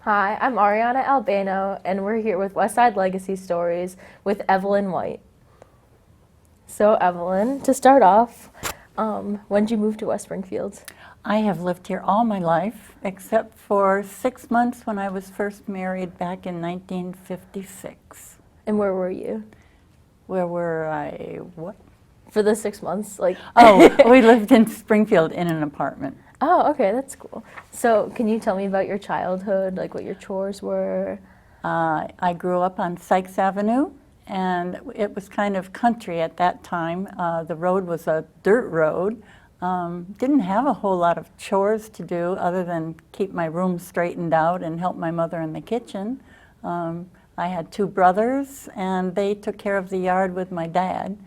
Hi, I'm Ariana Albano, and we're here with West Side Legacy Stories with Evelyn White. So, Evelyn, to start off, when did you move to West Springfield? I have lived here all my life, except for 6 months when I was first married back in 1956. And where were you? Where were I? What? For the 6 months, like. Oh, we lived in Springfield in an apartment. Oh, okay, that's cool. So, can you tell me about your childhood, like what your chores were? I grew up on Sykes Avenue, and it was kind of country at that time. The road was a dirt road. Didn't have a whole lot of chores to do other than keep my room straightened out and help my mother in the kitchen. I had 2 brothers, and they took care of the yard with my dad.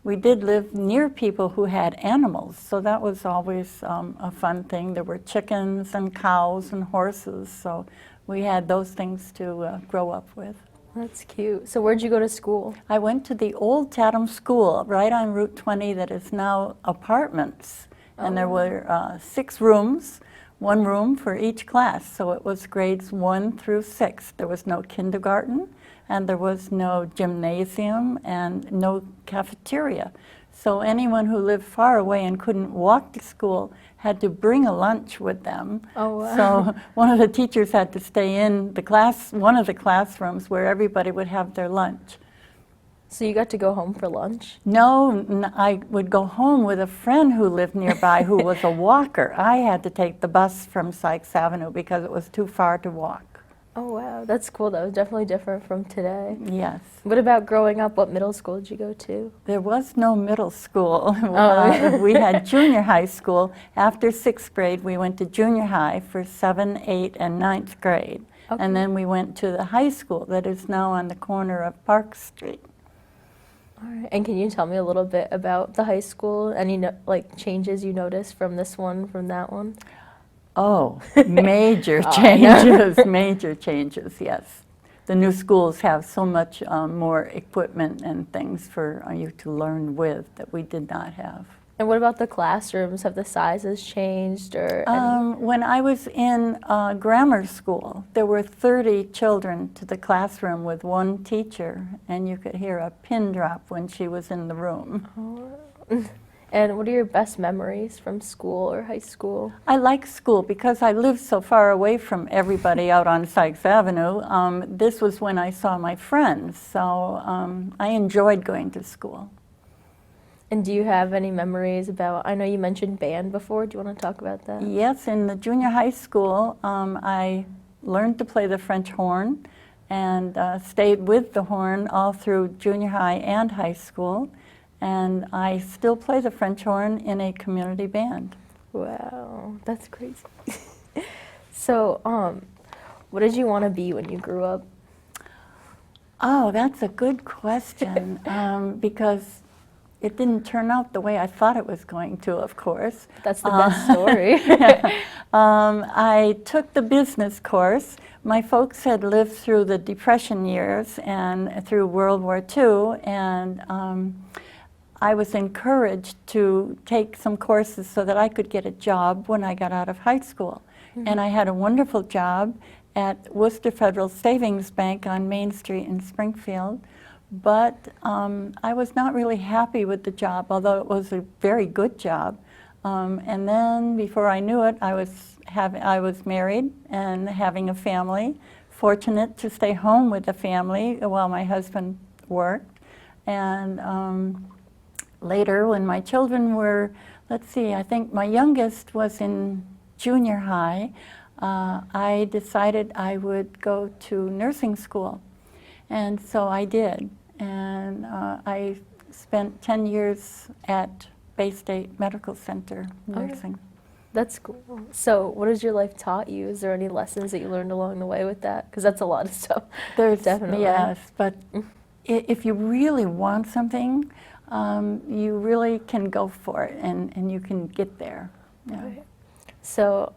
We did live near people who had animals, so that was always a fun thing. There were chickens and cows and horses, so we had those things to grow up with. That's cute. So, where'd you go to school? I went to the old Tatham School right on Route 20 that is now apartments. And there were 6 rooms, 1 room for each class. So it was grades 1 through 6. There was no kindergarten, and there was no gymnasium and no cafeteria. So anyone who lived far away and couldn't walk to school had to bring a lunch with them. Oh, wow. So one of the teachers had to stay in the class, one of the classrooms where everybody would have their lunch. So, you got to go home for lunch? No, I would go home with a friend who lived nearby who was a walker. I had to take the bus from Sykes Avenue because it was too far to walk. Oh, wow, that's cool. That was definitely different from today. Yes. What about growing up? What middle school did you go to? There was no middle school. Oh. We had junior high school. After 6th grade, we went to junior high for 7th, 8th, and 9th grade. Okay. And then we went to the high school that is now on the corner of Park Street. All right. And can you tell me a little bit about the high school? Any changes you noticed from this one, from that one? Oh, major Oh, I know. changes, major changes, yes. The new schools have so much more equipment and things for you to learn with that we did not have. And what about the classrooms? Have the sizes changed or When I was in grammar school, there were 30 children to the classroom with 1 teacher, and you could hear a pin drop when she was in the room. And what are your best memories from school or high school? I like school because I lived so far away from everybody out on Sykes Avenue. This was when I saw my friends, so I enjoyed going to school. And do you have any memories about, I know you mentioned band before, do you want to talk about that? Yes, in the junior high school, I learned to play the French horn and stayed with the horn all through junior high and high school. And I still play the French horn in a community band. Wow, that's crazy. So, what did you want to be when you grew up? Oh, that's a good question, because it didn't turn out the way I thought it was going to, of course. That's the best story. I took the business course. My folks had lived through the Depression years and through World War II, and I was encouraged to take some courses so that I could get a job when I got out of high school. Mm-hmm. And I had a wonderful job at Worcester Federal Savings Bank on Main Street in Springfield. But I was not really happy with the job, although it was a very good job. And then before I knew it, I was married and having a family, fortunate to stay home with the family while my husband worked. And later, when my children were, let's see, I think my youngest was in junior high, I decided I would go to nursing school. And so I did. And I spent 10 years at Bay State Medical Center nursing. That's cool. So what has your life taught you? Is there any lessons that you learned along the way with that? Because that's a lot of stuff. There's definitely. Yes, but if you really want something, you really can go for it, and you can get there. Yeah. Okay. So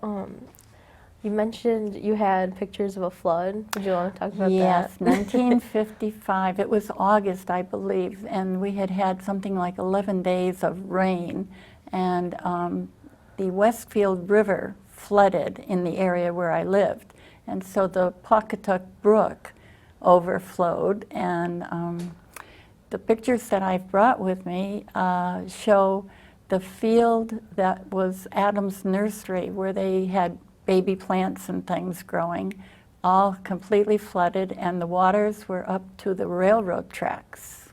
you mentioned you had pictures of a flood. Would you want to talk about that? Yes, 1955. It was August, I believe, and we had had something like 11 days of rain, and the Westfield River flooded in the area where I lived. And so the Pawcatuck Brook overflowed, and the pictures that I've brought with me show the field that was Adam's nursery, where they had baby plants and things growing, all completely flooded, and the waters were up to the railroad tracks.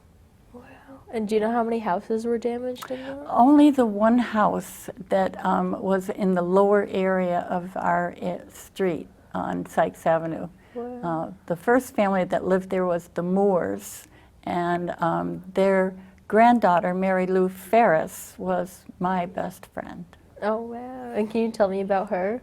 Wow. And do you know how many houses were damaged in that? Only the one house that was in the lower area of our street on Sykes Avenue. Wow. The first family that lived there was the Moores, and their granddaughter, Mary Lou Ferris, was my best friend. Oh, wow. And can you tell me about her?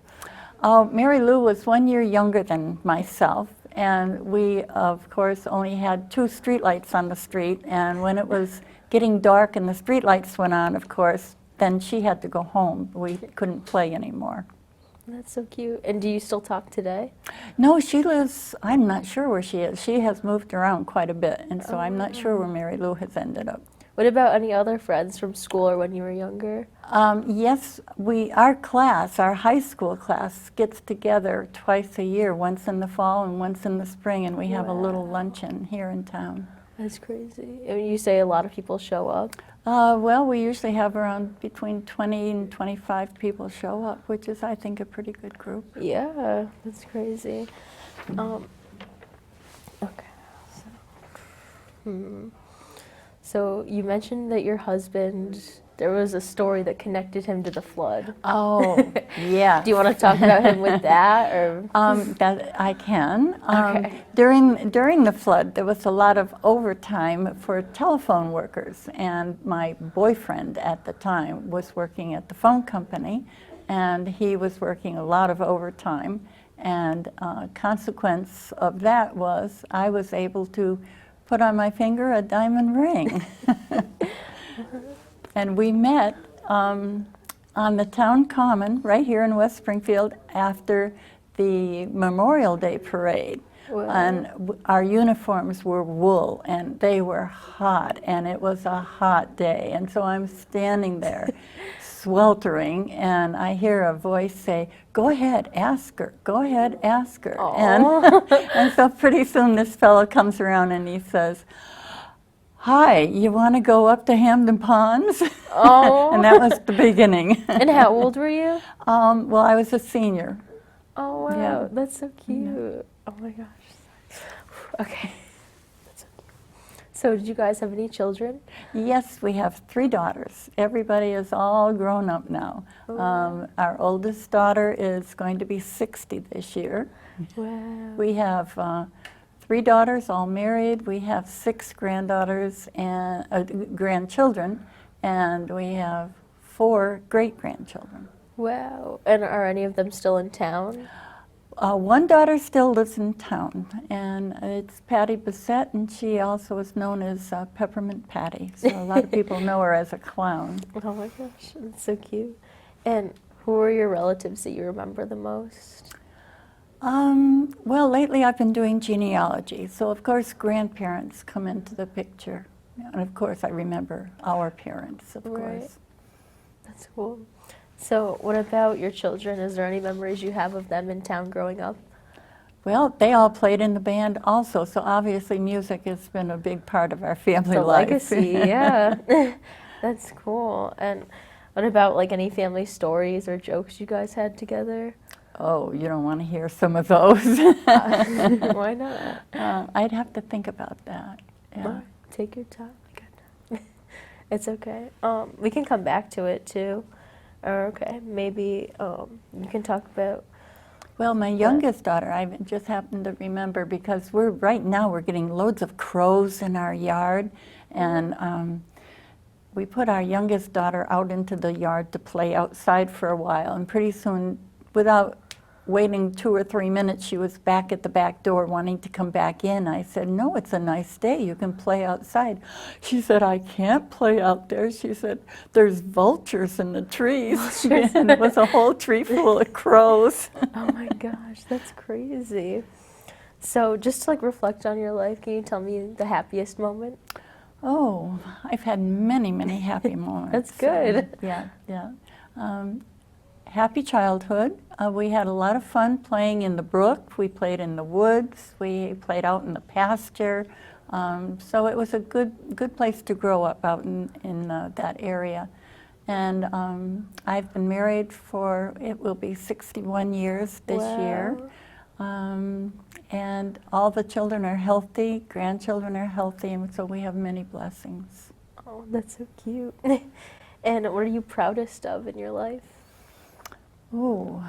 Mary Lou was 1 year younger than myself, and we, of course, only had 2 streetlights on the street, and when it was getting dark and the streetlights went on, of course, then she had to go home. We couldn't play anymore. That's so cute. And do you still talk today? No, she lives, I'm not sure where she is. She has moved around quite a bit, and so I'm not sure where Mary Lou has ended up. What about any other friends from school or when you were younger? Yes, our class, our high school class, gets together twice a year, once in the fall and once in the spring, and we have a little luncheon here in town. That's crazy. And you say a lot of people show up? Well, we usually have around between 20 and 25 people show up, which is, I think, a pretty good group. Yeah, that's crazy. Okay. So you mentioned that your husband, there was a story that connected him to the flood. Oh, yeah. Do you want to talk about him with that, or? That I can. Okay. During the flood, there was a lot of overtime for telephone workers, and my boyfriend at the time was working at the phone company, and he was working a lot of overtime, and consequence of that was I was able to put on my finger a diamond ring. And we met on the town common right here in West Springfield after the Memorial Day parade. Wow. And our uniforms were wool, and they were hot, and it was a hot day. And so I'm standing there sweltering, and I hear a voice say, "Go ahead, ask her, go ahead, ask her." And so pretty soon this fellow comes around and he says, "Hi, you want to go up to Hamden Ponds?" Oh. And that was the beginning. And how old were you? Well, I was a senior. Oh, wow. Yeah. That's so cute. Oh, my gosh. Okay. That's so cute. So did you guys have any children? Yes, we have 3 daughters. Everybody is all grown up now. Oh. Our oldest daughter is going to be 60 this year. Wow. We have 3 daughters, all married. We have 6 granddaughters and grandchildren, and we have 4 great-grandchildren. Wow. And are any of them still in town? One daughter still lives in town, and it's Patty Bissett, and she also is known as Peppermint Patty. So a lot of people know her as a clown. Oh my gosh, that's so cute. And who are your relatives that you remember the most? Well, lately I've been doing genealogy, so of course grandparents come into the picture. And of course I remember our parents, of course. That's cool. So what about your children? Is there any memories you have of them in town growing up? Well, they all played in the band also, so obviously music has been a big part of our family life. Legacy, yeah. That's cool. And what about like any family stories or jokes you guys had together? Oh, you don't want to hear some of those. Why not? I'd have to think about that. Yeah. Well, take your time. It's okay. We can come back to it too. Or okay, maybe you can talk about. Well, my youngest daughter, I just happened to remember because right now we're getting loads of crows in our yard, and we put our youngest daughter out into the yard to play outside for a while, and pretty soon, without waiting 2 or 3 minutes, she was back at the back door wanting to come back in. I said, "No, it's a nice day. You can play outside." She said, "I can't play out there." She said, "There's vultures in the trees." And it was a whole tree full of crows. Oh my gosh, that's crazy. So just to like reflect on your life, can you tell me the happiest moment? Oh, I've had many, many happy moments. That's good. Yeah, yeah. happy childhood. We had a lot of fun playing in the brook. We played in the woods. We played out in the pasture. So it was a good place to grow up out in that area. And I've been married for, it will be 61 years this year. And all the children are healthy, grandchildren are healthy, and so we have many blessings. Oh, that's so cute. And what are you proudest of in your life? Ooh.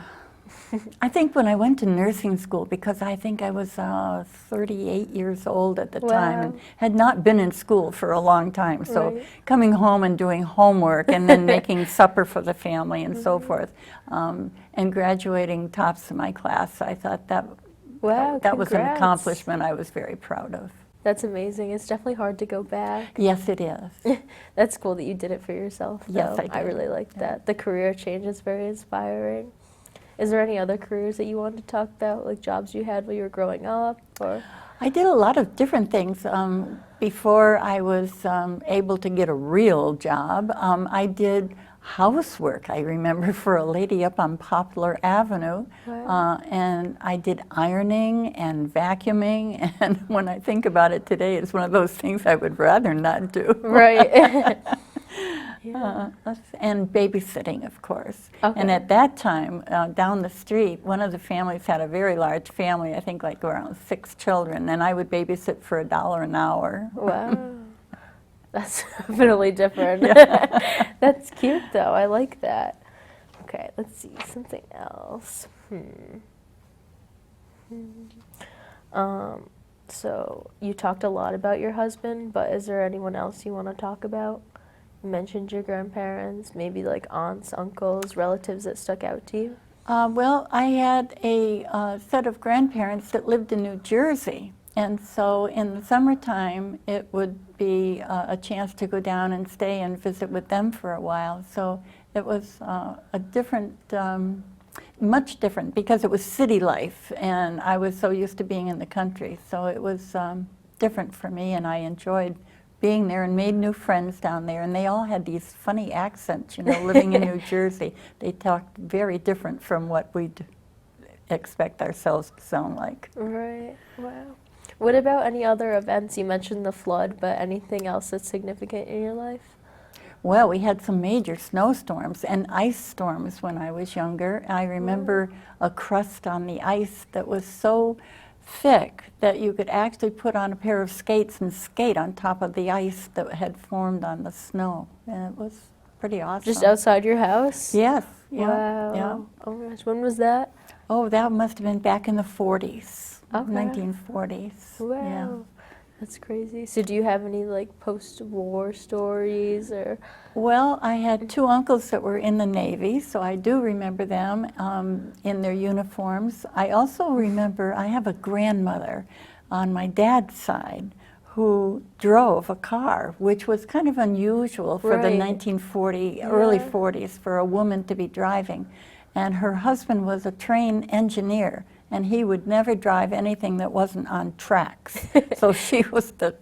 I think when I went to nursing school, because I think I was 38 years old at the time and had not been in school for a long time. So coming home and doing homework and then making supper for the family and so forth, and graduating tops of my class, I thought that was an accomplishment I was very proud of. That's amazing. It's definitely hard to go back. Yes, it is. That's cool that you did it for yourself, though. Yes, I did. I really like that. The career change is very inspiring. Is there any other careers that you wanted to talk about, like jobs you had while you were growing up? Or? I did a lot of different things. Before I was able to get a real job, I did housework, I remember, for a lady up on Poplar Avenue. And I did ironing and vacuuming, and when I think about it today, it's one of those things I would rather not do. Right. And babysitting, of course. And at that time, down the street, one of the families had a very large family, I think like around 6 children, and I would babysit for $1 an hour. Wow. That's definitely different. That's cute, though. I like that. Okay, let's see. Something else. So you talked a lot about your husband, but is there anyone else you want to talk about? You mentioned your grandparents, maybe like aunts, uncles, relatives that stuck out to you? Well, I had a set of grandparents that lived in New Jersey. And so in the summertime, it would be a chance to go down and stay and visit with them for a while. So it was a different, much different, because it was city life, and I was so used to being in the country. So it was different for me, and I enjoyed being there and made new friends down there. And they all had these funny accents, you know, living in New Jersey. They talked very different from what we'd expect ourselves to sound like. Right, wow. What about any other events? You mentioned the flood, but anything else that's significant in your life? Well, we had some major snowstorms and ice storms when I was younger. I remember a crust on the ice that was so thick that you could actually put on a pair of skates and skate on top of the ice that had formed on the snow. And it was pretty awesome. Just outside your house? Yes. Yeah, wow. yeah. Oh my gosh, when was that? Oh, that must have been back in the 40s, okay. 1940s. Wow. Yeah. That's crazy. So do you have any like post-war stories or? Well, I had 2 uncles that were in the Navy, so I do remember them in their uniforms. I also remember I have a grandmother on my dad's side who drove a car, which was kind of unusual for the 1940, early 40s for a woman to be driving. And her husband was a train engineer, and he would never drive anything that wasn't on tracks. So she was the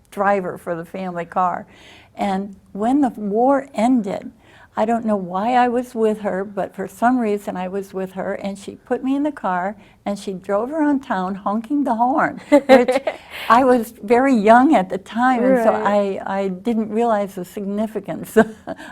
driver for the family car. And when the war ended, I don't know why I was with her, but for some reason I was with her, and she put me in the car and she drove around town honking the horn, which I was very young at the time, and so I didn't realize the significance,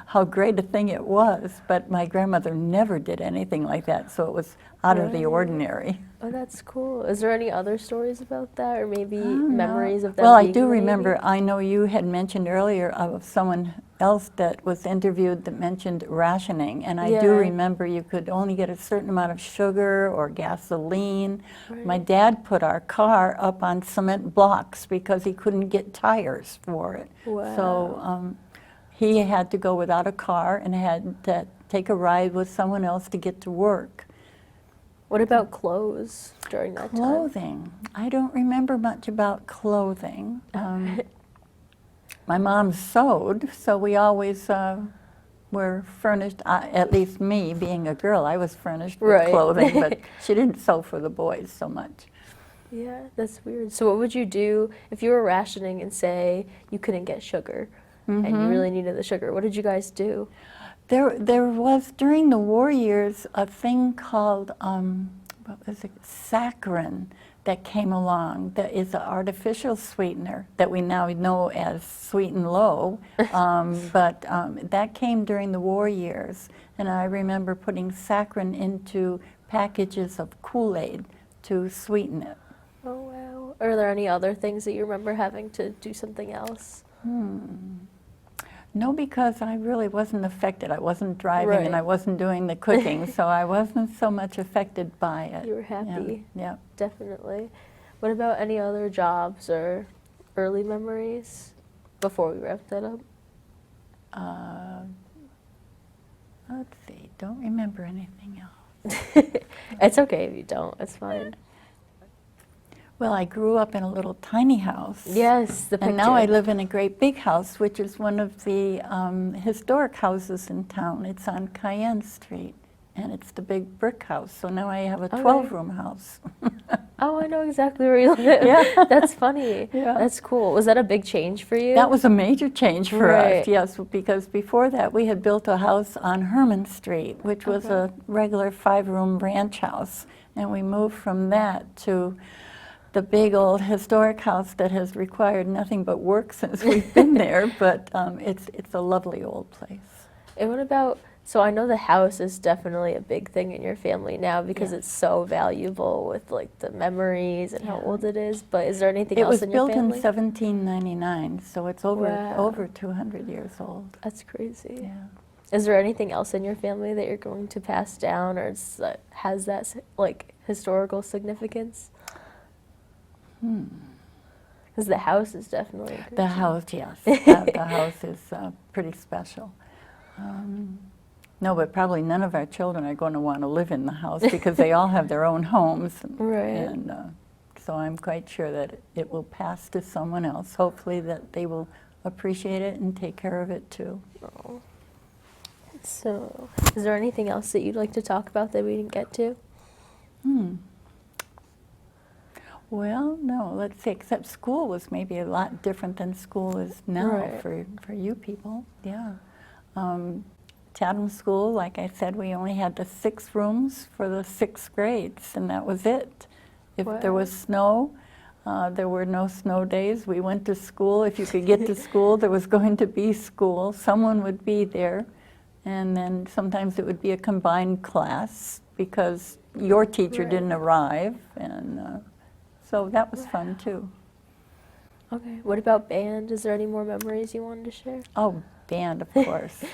how great a thing it was. But my grandmother never did anything like that, so it was out of the ordinary. Oh, that's cool. Is there any other stories about that, or maybe memories of that? Well, I do remember, I know you had mentioned earlier of someone else that was interviewed that mentioned rationing, and I do remember you could only get a certain amount of sugar or gasoline. My dad put our car up on cement blocks because he couldn't get tires for it. So he had to go without a car and had to take a ride with someone else to get to work. What about clothes during that time? Clothing. I don't remember much about clothing. My mom sewed, so we always were furnished, at least me, being a girl, I was furnished with clothing, but she didn't sew for the boys so much. Yeah, that's weird. So what would you do if you were rationing and say you couldn't get sugar and you really needed the sugar? What did you guys do? There was, during the war years, a thing called, what was it, saccharin that came along that is an artificial sweetener that we now know as Sweet and Low, but that came during the war years. And I remember putting saccharin into packages of Kool-Aid to sweeten it. Oh, wow. Are there any other things that you remember having to do something else? No, because I really wasn't affected. I wasn't driving Right. and I wasn't doing the cooking, so I wasn't so much affected by it. You were happy. Yeah. Definitely. What about any other jobs or early memories before we wrap that up? Let's see, don't remember anything else. It's okay if you don't. It's fine. Well, I grew up in a little tiny house. Yes, the picture. And now I live in a great big house, which is one of the historic houses in town. It's on Cayenne Street, and it's the big brick house. So now I have a 12-room house. Oh, I know exactly where you live. Yeah. That's funny. Yeah. That's cool. Was that a big change for you? That was a major change for Right. us, yes, because before that we had built a house on Herman Street, which was a regular 5-room ranch house. And we moved from that to the big old historic house that has required nothing but work since we've been there, but it's a lovely old place. And what about, so I know the house is definitely a big thing in your family now because Yeah. it's so valuable with like the memories and how Yeah. old it is, but is there anything It else was in your built in family? 1799, so it's over Wow. over 200 years old. That's crazy. Yeah. Is there anything else in your family that you're going to pass down or has that like historical significance? Because the house is definitely a The great house, yes. The house is pretty special. No, but probably none of our children are going to want to live in the house because they all have their own homes. Right. And so I'm quite sure that it will pass to someone else. Hopefully that they will appreciate it and take care of it too. Oh. So, is there anything else that you'd like to talk about that we didn't get to? Well, no, let's see, except school was maybe a lot different than school is now Right. for you people, yeah. Chatham School, like I said, we only had the 6 rooms for the 6th grades, and that was it. If there was snow, there were no snow days. We went to school. If you could get to school, there was going to be school. Someone would be there, and then sometimes it would be a combined class because your teacher Right. didn't arrive, and so that was fun too. Okay. What about band? Is there any more memories you wanted to share? Oh, band, of course.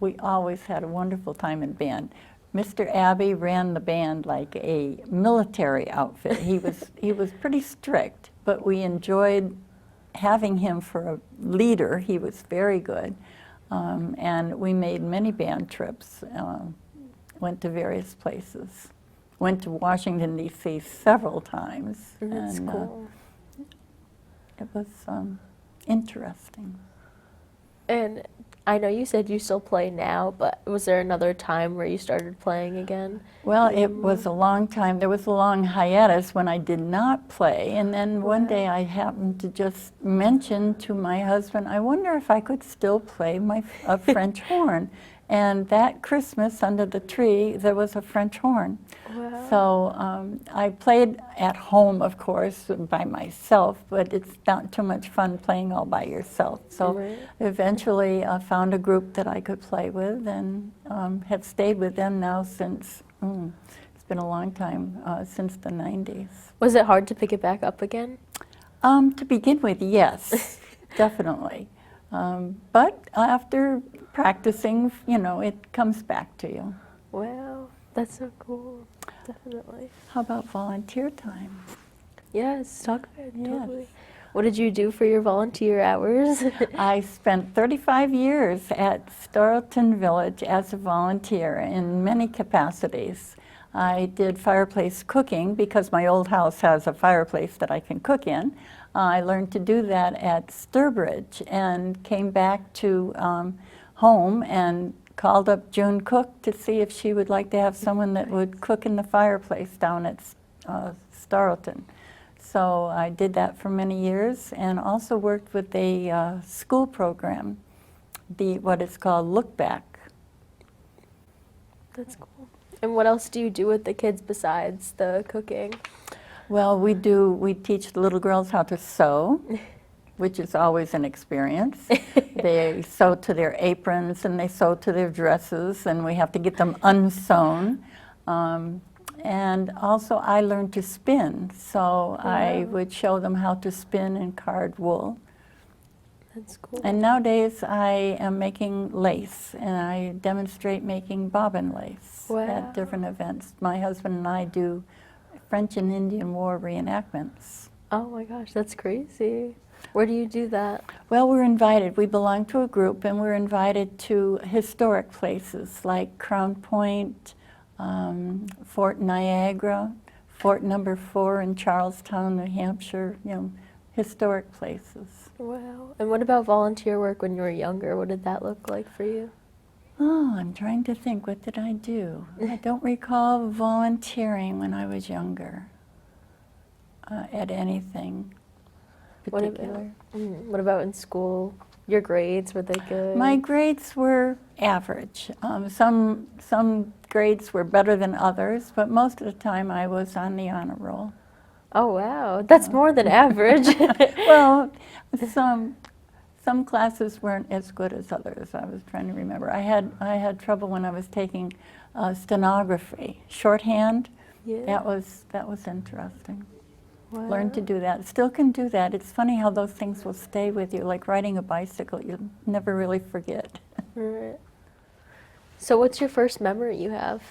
We always had a wonderful time in band. Mr. Abbey ran the band like a military outfit. He was pretty strict, but we enjoyed having him for a leader. He was very good. And we made many band trips, went to various places. Went to Washington, D.C. several times. That's and, cool. It was interesting. And I know you said you still play now, but was there another time where you started playing again? Well, it was a long time. There was a long hiatus when I did not play, and then one day I happened to just mention to my husband, I wonder if I could still play a French horn. And that Christmas under the tree, there was a French horn. Wow. So I played at home, of course, by myself, but it's not too much fun playing all by yourself. So Right. eventually I found a group that I could play with and have stayed with them now since, it's been a long time, since the 90s. Was it hard to pick it back up again? To begin with, yes, definitely. But after practicing, you know, it comes back to you. Wow, that's so cool. Definitely. How about volunteer time? Yes, talk about it. Yes. Totally. What did you do for your volunteer hours? I spent 35 years at Starleton Village as a volunteer in many capacities. I did fireplace cooking because my old house has a fireplace that I can cook in. I learned to do that at Sturbridge and came back to home and called up June Cook to see if she would like to have someone that would cook in the fireplace down at Starleton. So I did that for many years and also worked with a school program, what is called Look Back. That's cool. And what else do you do with the kids besides the cooking? Well, we teach the little girls how to sew, which is always an experience. They sew to their aprons and they sew to their dresses, and we have to get them unsewn. And also I learned to spin, so I would show them how to spin and card wool. That's cool. And nowadays I am making lace, and I demonstrate making bobbin lace at different events. My husband and I do French and Indian War reenactments. Oh my gosh, that's crazy. Where do you do that? Well, we're invited. We belong to a group, and we're invited to historic places like Crown Point, Fort Niagara, Fort Number 4 in Charlestown, New Hampshire, historic places. Wow. And what about volunteer work when you were younger? What did that look like for you? Oh, I'm trying to think, what did I do? I don't recall volunteering when I was younger at anything particular. What about in school? Your grades, were they good? My grades were average. Some grades were better than others, but most of the time I was on the honor roll. Oh wow, that's more than average. Well, some classes weren't as good as others. I was trying to remember. I had trouble when I was taking stenography, shorthand. Yeah. That was interesting. Wow. Learned to do that. Still can do that. It's funny how those things will stay with you. Like riding a bicycle, you'll never really forget. Right. So what's your first memory you have?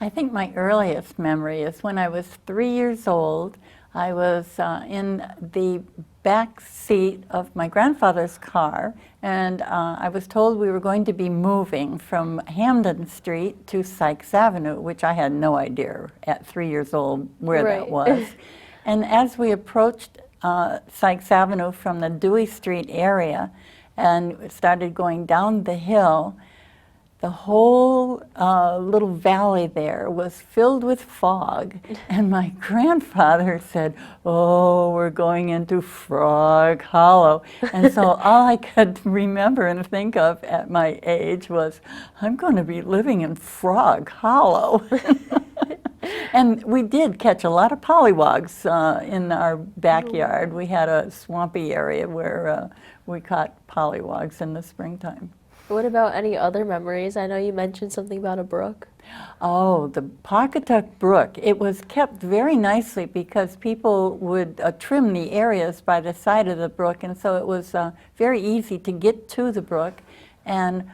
I think my earliest memory is when I was 3 years old. I was in the back seat of my grandfather's car, and I was told we were going to be moving from Hamden Street to Sykes Avenue, which I had no idea at 3 years old where that was. And as we approached Sykes Avenue from the Dewey Street area and started going down the hill, the whole little valley there was filled with fog, and my grandfather said, "Oh, we're going into Frog Hollow." And so all I could remember and think of at my age was, I'm going to be living in Frog Hollow. And we did catch a lot of pollywogs in our backyard. We had a swampy area where we caught pollywogs in the springtime. What about any other memories? I know you mentioned something about a brook. Oh, the Pawcatuck Brook. It was kept very nicely because people would trim the areas by the side of the brook, and so it was very easy to get to the brook. And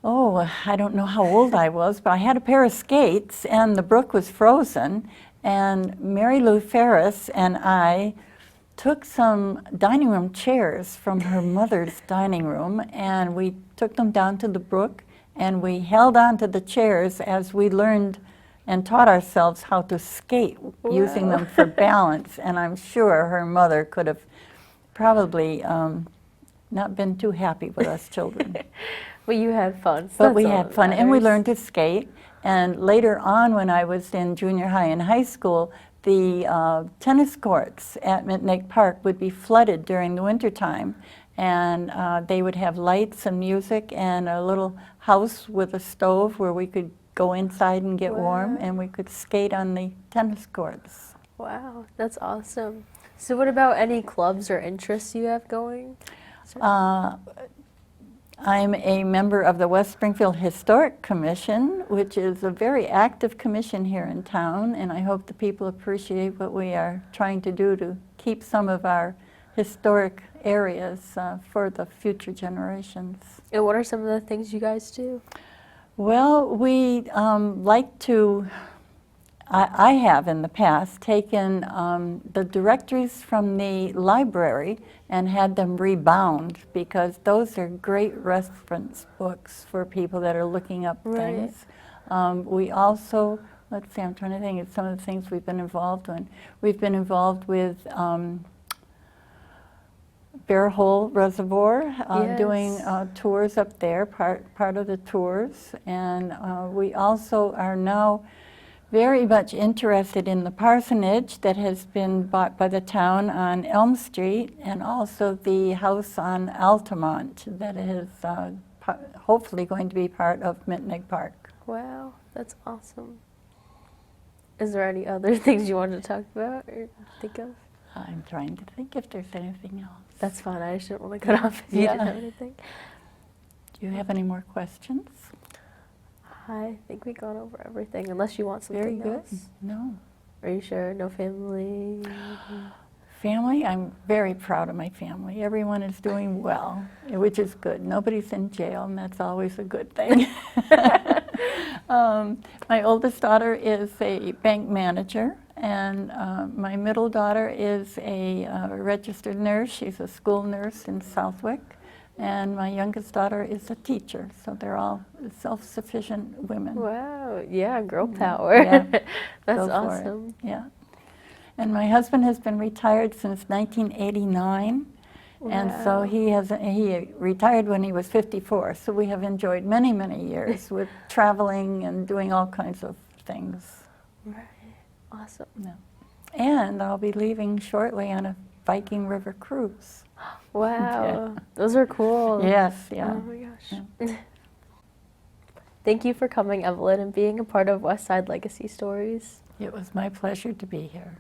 oh, I don't know how old I was, but I had a pair of skates, and the brook was frozen, and Mary Lou Ferris and I took some dining room chairs from her mother's dining room, and we took them down to the brook, and we held on to the chairs as we learned and taught ourselves how to skate using them for balance. And I'm sure her mother could have probably not been too happy with us children. Well, you had fun. So But we had fun, and we learned to skate. And later on, when I was in junior high and high school, the tennis courts at Mitnick Park would be flooded during the wintertime, and they would have lights and music and a little house with a stove where we could go inside and get warm, and we could skate on the tennis courts. Wow, that's awesome. So what about any clubs or interests you have going? I'm a member of the West Springfield Historic Commission, which is a very active commission here in town, and I hope the people appreciate what we are trying to do to keep some of our historic areas for the future generations. And what are some of the things you guys do? Well, we like to, I have in the past taken the directories from the library and had them rebound, because those are great reference books for people that are looking up things. We also, let's see, I'm trying to think of some of the things we've been involved in. We've been involved with Bear Hole Reservoir, doing tours up there, part of the tours. And we also are now very much interested in the parsonage that has been bought by the town on Elm Street, and also the house on Altamont that is hopefully going to be part of Mitnick Park. Wow, That's awesome. Is there any other things you wanted to talk about or think of? I'm trying to think if there's anything else. That's fine. I just didn't want to cut off if you didn't have anything. Do you have any more questions? I think we gone over everything, unless you want something Very good. else. No. Are you sure? No family? Family, I'm very proud of my family. Everyone is doing well, which is good. Nobody's in jail, and that's always a good thing. My oldest daughter is a bank manager, and my middle daughter is a registered nurse. She's a school nurse in Southwick. And my youngest daughter is a teacher, so they're all self-sufficient women. Wow, yeah, girl power. Yeah. That's Go for it. awesome. Yeah. And my husband has been retired since 1989, and so Wow. he retired when he was 54. So we have enjoyed many, many years with traveling and doing all kinds of things. Right. Awesome. Yeah. And I'll be leaving shortly on a Viking River cruise. Wow, those are cool. Yes, yeah. Oh my gosh. Thank you for coming, Evelyn, and being a part of West Side Legacy Stories. It was my pleasure to be here.